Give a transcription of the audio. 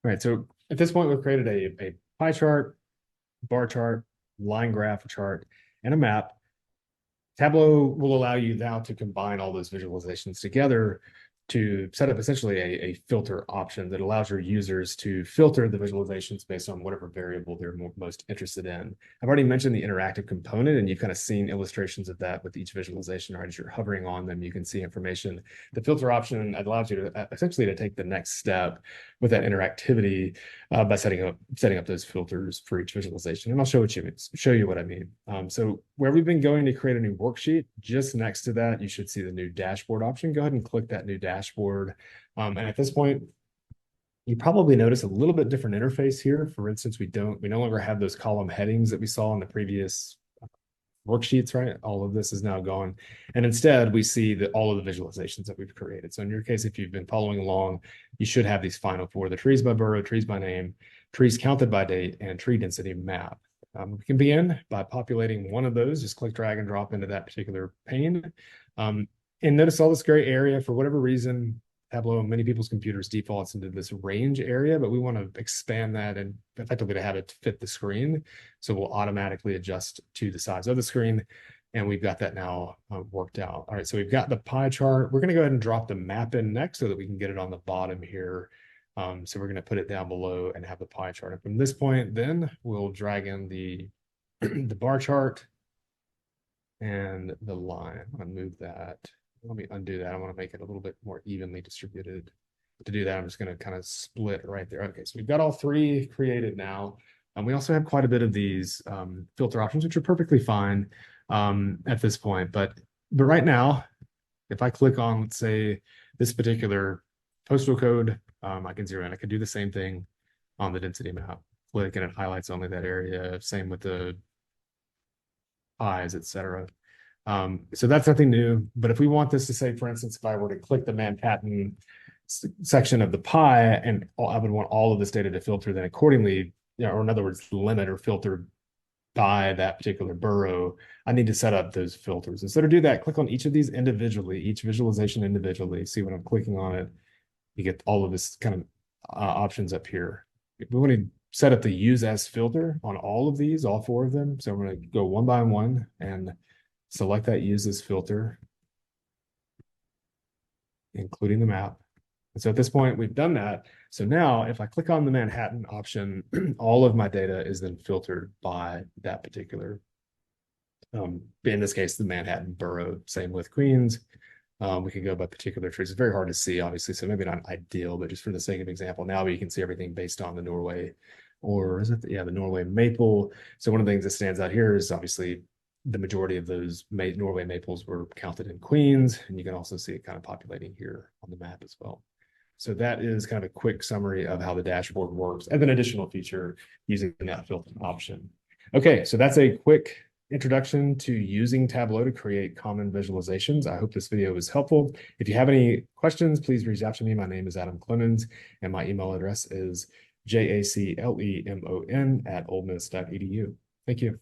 Right. So at this point, we've created a pie chart, bar chart, line graph chart, and a map. Tableau will allow you now to combine all those visualizations together to set up essentially a filter option that allows your users to filter the visualizations based on whatever variable they're most interested in. I've already mentioned the interactive component, and you've kind of seen illustrations of that with each visualization, right? As you're hovering on them, you can see information. The filter option allows you to essentially to take the next step with that interactivity by setting up those filters for each visualization. And I'll show you what I mean. So where we've been going to create a new worksheet, just next to that, you should see the new dashboard option. Go ahead and click that new dashboard. And at this point, you probably notice a little bit different interface here. For instance, we no longer have those column headings that we saw in the previous worksheets, right? All of this is now gone. And instead, we see all of the visualizations that we've created. So in your case, if you've been following along, you should have these final four: the trees by borough, trees by name, trees counted by date, and tree density map. We can begin by populating one of those. Just click, drag, and drop into that particular pane. And notice all this gray area. For whatever reason, Tableau, many people's computers defaults into this range area, but we want to expand that and effectively to have it fit the screen. So we'll automatically adjust to the size of the screen. And we've got that now worked out. All right, so we've got the pie chart. We're going to go ahead and drop the map in next so that we can get it on the bottom here. So we're going to put it down below and have the pie chart. And from this point, then we'll drag in the, the bar chart and the line. I'm going to move that. Let me undo that. I want to make it a little bit more evenly distributed. To do that, I'm just going to kind of split right there. Okay, so we've got all three created now. And we also have quite a bit of these filter options, which are perfectly fine at this point. But right now, if I click on, let's say, this particular postal code, I can zero in. I can do the same thing on the density map. Click and it highlights only that area. Same with the pies, etc. So that's nothing new. But if we want this to say, for instance, if I were to click the Manhattan section of the pie and I would want all of this data to filter, then accordingly, or in other words, limit or filter by that particular borough, I need to set up those filters. Instead of do that, click on each of these individually, each visualization individually. See when I'm clicking on it, you get all of this kind of options up here. If we want to set up the use as filter on all of these, all four of them. So I'm going to go one by one and select that use as filter, including the map. And so at this point, we've done that. So now if I click on the Manhattan option, all of my data is then filtered by that particular, in this case, the Manhattan borough. Same with Queens. We can go by particular trees. It's very hard to see, obviously, so maybe not ideal, but just for the sake of example, now we can see everything based on the Norway, or is it, yeah, the Norway maple. So one of the things that stands out here is obviously the majority of those Norway maples were counted in Queens, and you can also see it kind of populating here on the map as well. So that is kind of a quick summary of how the dashboard works as an additional feature using that filter option. Okay, so that's a quick introduction to using Tableau to create common visualizations. I hope this video was helpful. If you have any questions, please reach out to me. My name is Adam Clemens, and my email address is jaclemon@olemiss.edu. Thank you.